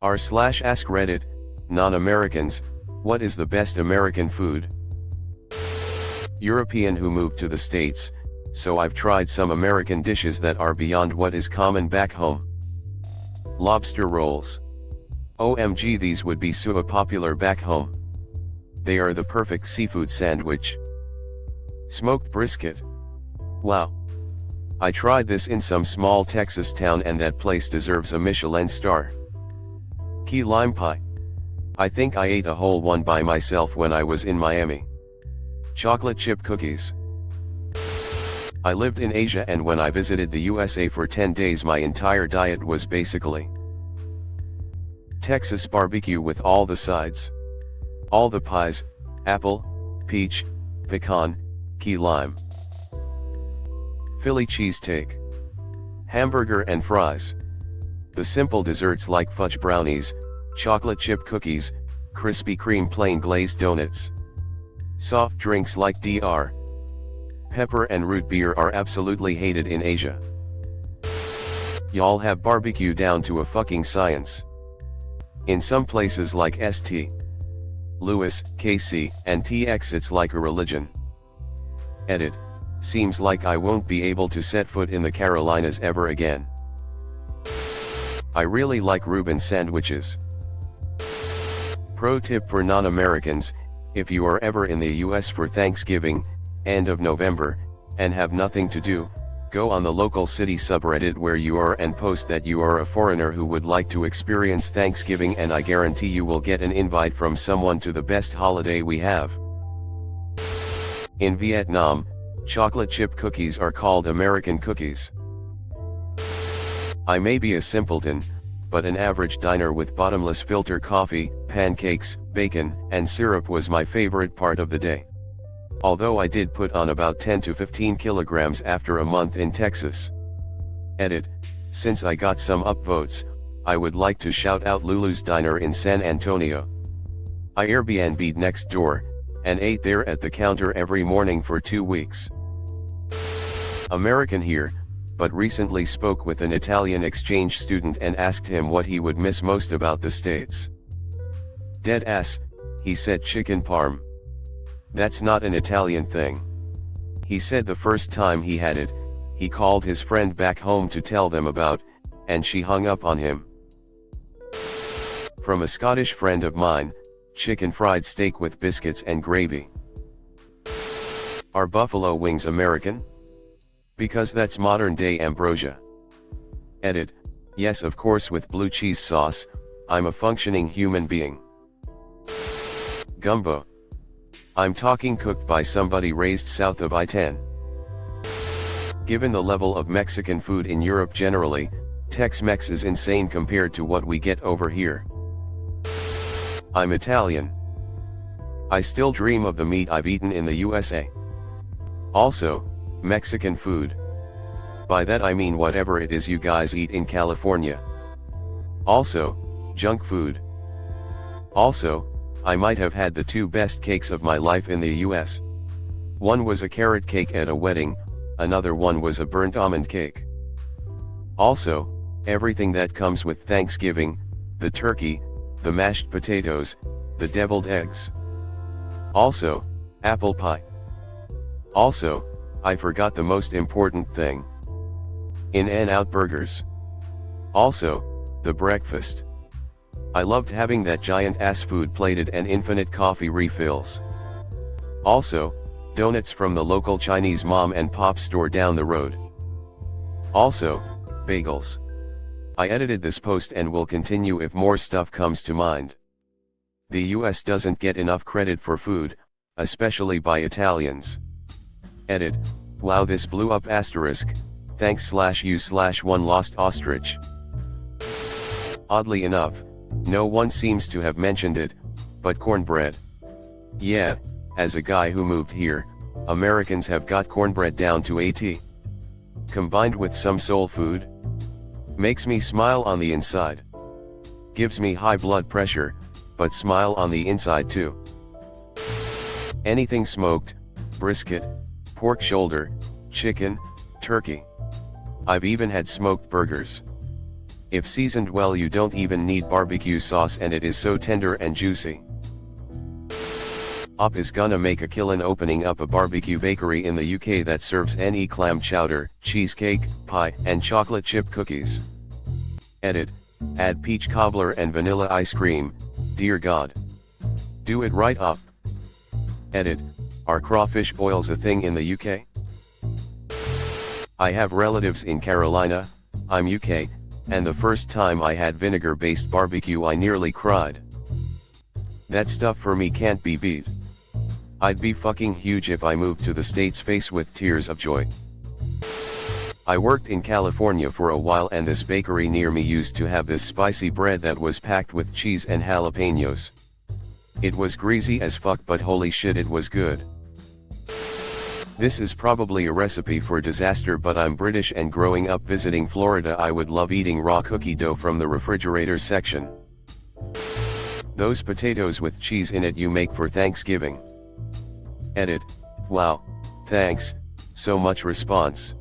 r/AskReddit, non-Americans, what is the best American food? European who moved to the States, so I've tried some American dishes that are beyond what is common back home. Lobster rolls. OMG, these would be so popular back home. They are the perfect seafood sandwich. Smoked brisket. Wow. I tried this in some small Texas town and that place deserves a Michelin star. Key lime pie. I think I ate a whole one by myself when I was in Miami. Chocolate chip cookies. I lived in Asia, and when I visited the USA for 10 days my entire diet was basically Texas barbecue with all the sides. All the pies, apple, peach, pecan, key lime. Philly cheesesteak. Hamburger and fries. The simple desserts like fudge brownies, chocolate chip cookies, Krispy Kreme plain glazed donuts. Soft drinks like Dr. Pepper and root beer are absolutely hated in Asia. Y'all have barbecue down to a fucking science. In some places like St. Louis, KC, and TX it's like a religion. Edit. Seems like I won't be able to set foot in the Carolinas ever again. I really like Reuben sandwiches. Pro tip for non-Americans: if you are ever in the US for Thanksgiving, end of November, and have nothing to do, go on the local city subreddit where you are and post that you are a foreigner who would like to experience Thanksgiving, and I guarantee you will get an invite from someone to the best holiday we have. In Vietnam, chocolate chip cookies are called American cookies. I may be a simpleton, but an average diner with bottomless filter coffee, pancakes, bacon, and syrup was my favorite part of the day. Although I did put on about 10 to 15 kilograms after a month in Texas. Edit. Since I got some upvotes, I would like to shout out Lulu's Diner in San Antonio. I Airbnb'd next door, and ate there at the counter every morning for 2 weeks. American here, but recently spoke with an Italian exchange student and asked him what he would miss most about the States. Dead ass, he said chicken parm. That's not an Italian thing. He said the first time he had it, he called his friend back home to tell them about, and she hung up on him. From a Scottish friend of mine, chicken fried steak with biscuits and gravy. Are buffalo wings American? Because that's modern day ambrosia. Edit. Yes, of course, with blue cheese sauce. I'm a functioning human being. Gumbo. I'm talking cooked by somebody raised south of I-10. Given the level of Mexican food in Europe generally, Tex-Mex is insane compared to what we get over here. I'm Italian. I still dream of the meat I've eaten in the USA. Also, Mexican food. By that I mean whatever it is you guys eat in California. Also, junk food. Also, I might have had the 2 best cakes of my life in the US. One was a carrot cake at a wedding, another one was a burnt almond cake. Also, everything that comes with Thanksgiving, the turkey, the mashed potatoes, the deviled eggs. Also, apple pie. Also, I forgot the most important thing. In-N-Out burgers. Also, the breakfast. I loved having that giant ass food plated and infinite coffee refills. Also, donuts from the local Chinese mom and pop store down the road. Also, bagels. I edited this post and will continue if more stuff comes to mind. The US doesn't get enough credit for food, especially by Italians. Edit. Wow, this blew up asterisk, thanks/you/one lost ostrich. Oddly enough, no one seems to have mentioned it, but cornbread. Yeah, as a guy who moved here, Americans have got cornbread down to a T. Combined with some soul food. Makes me smile on the inside. Gives me high blood pressure, but smile on the inside too. Anything smoked, brisket, pork shoulder, chicken, turkey. I've even had smoked burgers. If seasoned well you don't even need barbecue sauce and it is so tender and juicy. Op is gonna make a killin' opening up a barbecue bakery in the UK that serves any clam chowder, cheesecake, pie, and chocolate chip cookies. Edit, add peach cobbler and vanilla ice cream, dear God. Do it right Op. Edit, are crawfish boils a thing in the UK? I have relatives in Carolina, I'm UK, and the first time I had vinegar-based barbecue I nearly cried. That stuff for me can't be beat. I'd be fucking huge if I moved to the States faced with tears of joy. I worked in California for a while and this bakery near me used to have this spicy bread that was packed with cheese and jalapenos. It was greasy as fuck but holy shit it was good. This is probably a recipe for disaster but I'm British and growing up visiting Florida I would love eating raw cookie dough from the refrigerator section. Those potatoes with cheese in it you make for Thanksgiving. Edit, wow, thanks, so much response.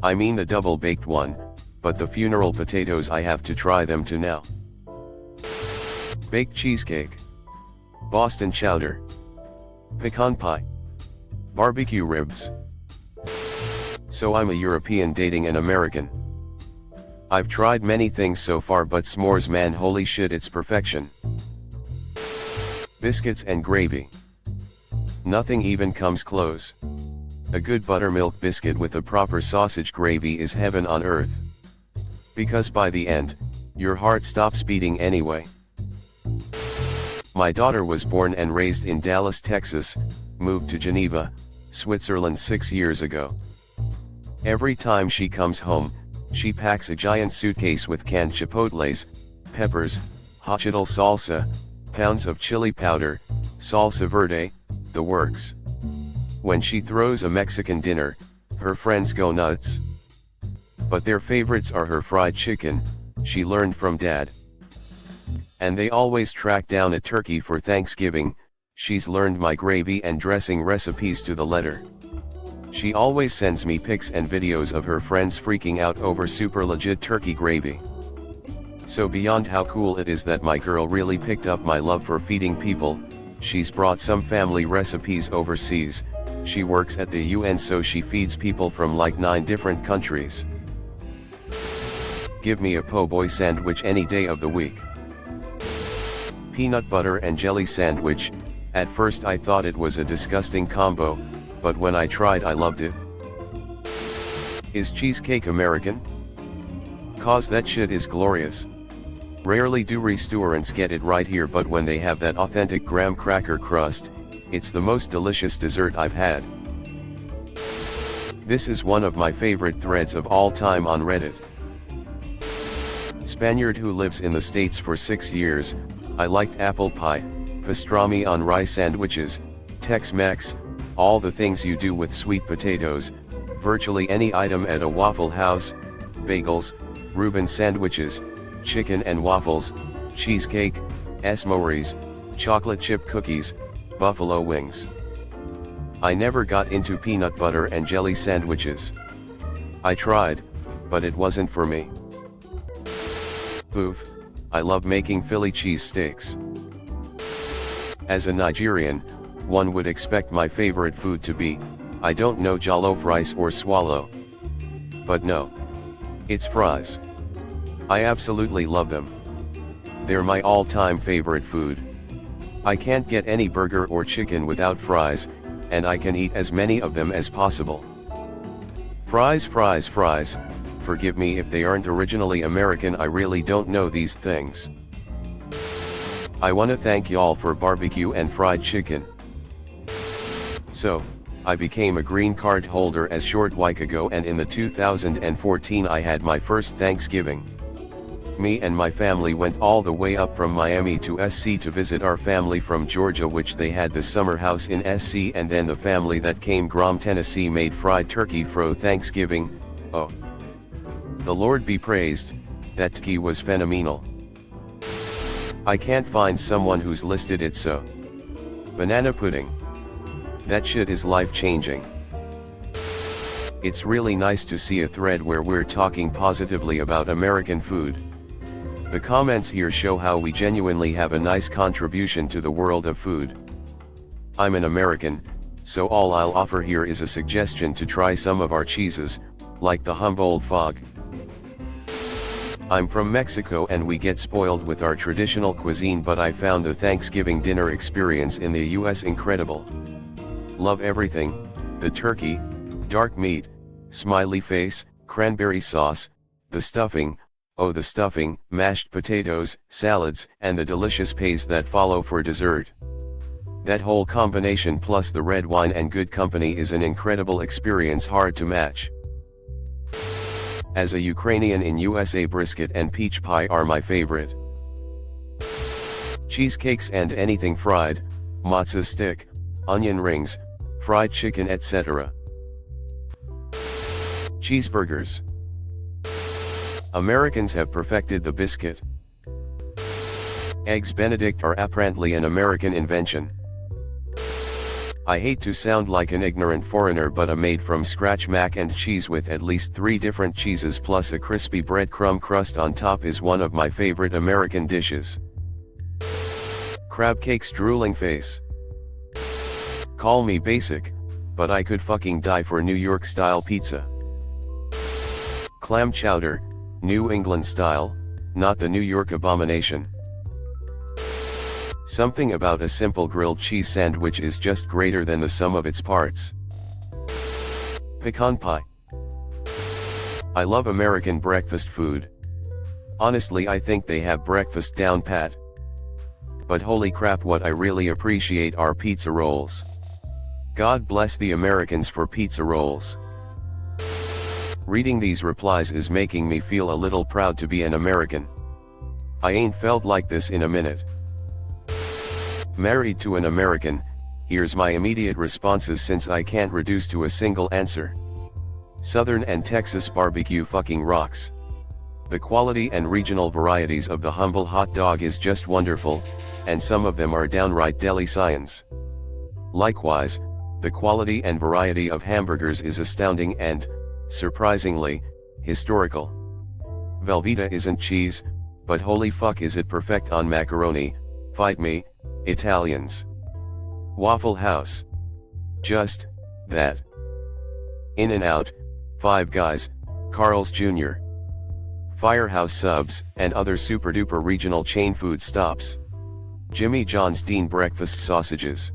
I mean the double baked one, but the funeral potatoes I have to try them too now. Baked cheesecake. Boston chowder. Pecan pie. Barbecue ribs. So I'm a European dating an American. I've tried many things so far but s'mores man holy shit it's perfection. Biscuits and gravy. Nothing even comes close. A good buttermilk biscuit with a proper sausage gravy is heaven on earth. Because by the end, your heart stops beating anyway. My daughter was born and raised in Dallas, Texas, moved to Geneva, Switzerland 6 years ago. Every time she comes home, she packs a giant suitcase with canned chipotles, peppers, hot-chittle salsa, pounds of chili powder, salsa verde, the works. When she throws a Mexican dinner, her friends go nuts. But their favorites are her fried chicken, she learned from dad. And they always track down a turkey for Thanksgiving, she's learned my gravy and dressing recipes to the letter. She always sends me pics and videos of her friends freaking out over super legit turkey gravy. So beyond how cool it is that my girl really picked up my love for feeding people, she's brought some family recipes overseas, she works at the UN so she feeds people from like 9 different countries. Give me a po' boy sandwich any day of the week. Peanut butter and jelly sandwich, at first I thought it was a disgusting combo, but when I tried I loved it. Is cheesecake American? Cause that shit is glorious. Rarely do restaurants get it right here but when they have that authentic graham cracker crust, it's the most delicious dessert I've had. This is one of my favorite threads of all time on Reddit. Spaniard who lives in the States for 6 years, I liked apple pie, pastrami on rice sandwiches, Tex-Mex, all the things you do with sweet potatoes, virtually any item at a Waffle House, bagels, Reuben sandwiches, chicken and waffles, cheesecake, s'mores, chocolate chip cookies, buffalo wings. I never got into peanut butter and jelly sandwiches. I tried, but it wasn't for me. Oof, I love making Philly cheesesteaks. As a Nigerian, one would expect my favorite food to be, I don't know, jollof rice or swallow. But no. It's fries. I absolutely love them. They're my all-time favorite food. I can't get any burger or chicken without fries, and I can eat as many of them as possible. Fries, fries, fries, forgive me if they aren't originally American, I really don't know these things. I wanna thank y'all for barbecue and fried chicken. So, I became a green card holder as short while ago and in the 2014 I had my first Thanksgiving. Me and my family went all the way up from Miami to SC to visit our family from Georgia which they had the summer house in SC and then the family that came from Tennessee made fried turkey fro Thanksgiving, oh. The Lord be praised, that turkey was phenomenal. I can't find someone who's listed it so. Banana pudding. That shit is life-changing. It's really nice to see a thread where we're talking positively about American food. The comments here show how we genuinely have a nice contribution to the world of food. I'm an American, so all I'll offer here is a suggestion to try some of our cheeses, like the Humboldt Fog. I'm from Mexico and we get spoiled with our traditional cuisine, but I found the Thanksgiving dinner experience in the US incredible. Love everything, the turkey, dark meat, smiley face, cranberry sauce, the stuffing, oh the stuffing, mashed potatoes, salads, and the delicious pays that follow for dessert. That whole combination plus the red wine and good company is an incredible experience hard to match. As a Ukrainian in USA, brisket and peach pie are my favorite. Cheesecakes and anything fried, matzo stick, onion rings, fried chicken, etc. Cheeseburgers. Americans have perfected the biscuit. Eggs Benedict are apparently an American invention. I hate to sound like an ignorant foreigner, but a made-from-scratch mac and cheese with at least 3 different cheeses plus a crispy breadcrumb crust on top is one of my favorite American dishes. Crab cakes drooling face. Call me basic, but I could fucking die for New York style pizza. Clam chowder, New England style, not the New York abomination. Something about a simple grilled cheese sandwich is just greater than the sum of its parts. Pecan pie. I love American breakfast food. Honestly, I think they have breakfast down pat. But holy crap, what I really appreciate are pizza rolls. God bless the Americans for pizza rolls. Reading these replies is making me feel a little proud to be an American. I ain't felt like this in a minute. Married to an American, here's my immediate responses since I can't reduce to a single answer. Southern and Texas barbecue fucking rocks. The quality and regional varieties of the humble hot dog is just wonderful, and some of them are downright deli science. Likewise, the quality and variety of hamburgers is astounding and, surprisingly, historical. Velveeta isn't cheese, but holy fuck is it perfect on macaroni, fight me, Italians. Waffle House. Just, that. In-N-Out, Five Guys, Carl's Jr., Firehouse Subs, and other super-duper regional chain food stops. Jimmy John's Dean breakfast sausages.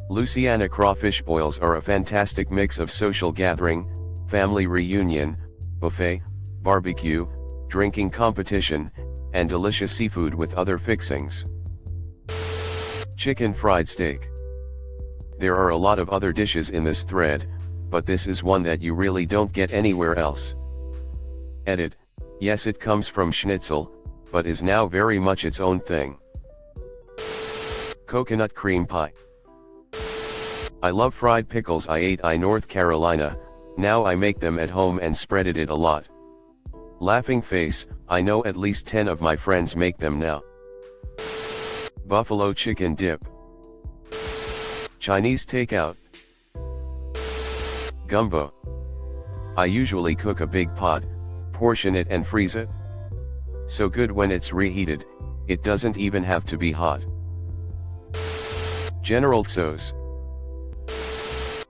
Louisiana crawfish boils are a fantastic mix of social gathering, family reunion, buffet, barbecue, drinking competition, and delicious seafood with other fixings. Chicken fried steak. There are a lot of other dishes in this thread, but this is one that you really don't get anywhere else. Edit. Yes, it comes from schnitzel, but is now very much its own thing. Coconut cream pie. I love fried pickles. I ate in North Carolina, now I make them at home and spread it a lot. Laughing face, I know at least 10 of my friends make them now. Buffalo chicken dip. Chinese takeout. Gumbo. I usually cook a big pot, portion it and freeze it. So good when it's reheated, it doesn't even have to be hot. General Tso's.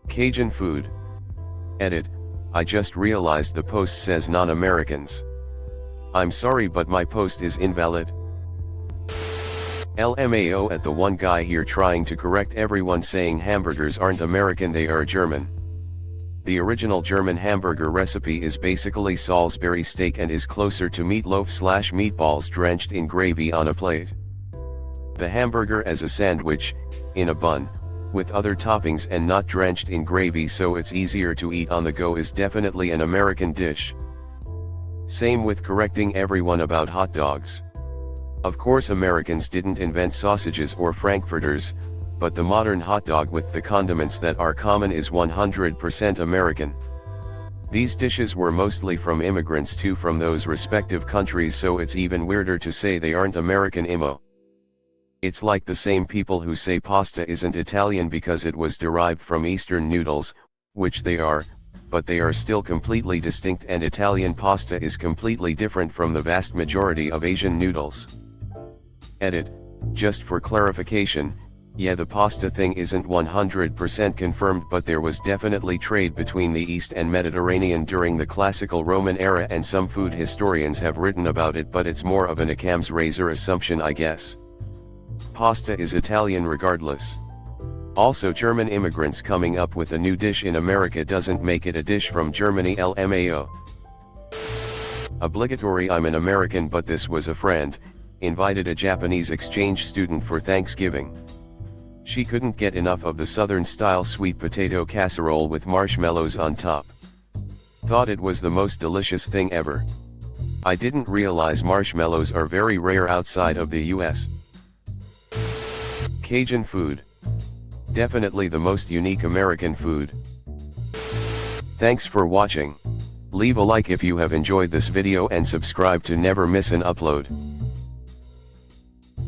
Cajun food. Edit, I just realized the post says non-Americans. I'm sorry, but my post is invalid. LMAO at the one guy here trying to correct everyone saying hamburgers aren't American, they are German. The original German hamburger recipe is basically Salisbury steak and is closer to meatloaf/meatballs drenched in gravy on a plate. The hamburger as a sandwich, in a bun, with other toppings and not drenched in gravy so it's easier to eat on the go, is definitely an American dish. Same with correcting everyone about hot dogs. Of course, Americans didn't invent sausages or frankfurters, but the modern hot dog with the condiments that are common is 100% American. These dishes were mostly from immigrants too from those respective countries, so it's even weirder to say they aren't American immo. It's like the same people who say pasta isn't Italian because it was derived from Eastern noodles, which they are, but they are still completely distinct, and Italian pasta is completely different from the vast majority of Asian noodles. Edit, just for clarification, yeah, the pasta thing isn't 100% confirmed, but there was definitely trade between the East and Mediterranean during the classical Roman era, and some food historians have written about it, but it's more of an Occam's razor assumption, I guess. Pasta is Italian regardless. Also, German immigrants coming up with a new dish in America doesn't make it a dish from Germany. LMAO. Obligatory. I'm an American, but this was a friend, invited a Japanese exchange student for Thanksgiving. She couldn't get enough of the Southern-style sweet potato casserole with marshmallows on top. Thought it was the most delicious thing ever. I didn't realize marshmallows are very rare outside of the US. Cajun food. Definitely the most unique American food. Thanks for watching. Leave a like if you have enjoyed this video and subscribe to never miss an upload.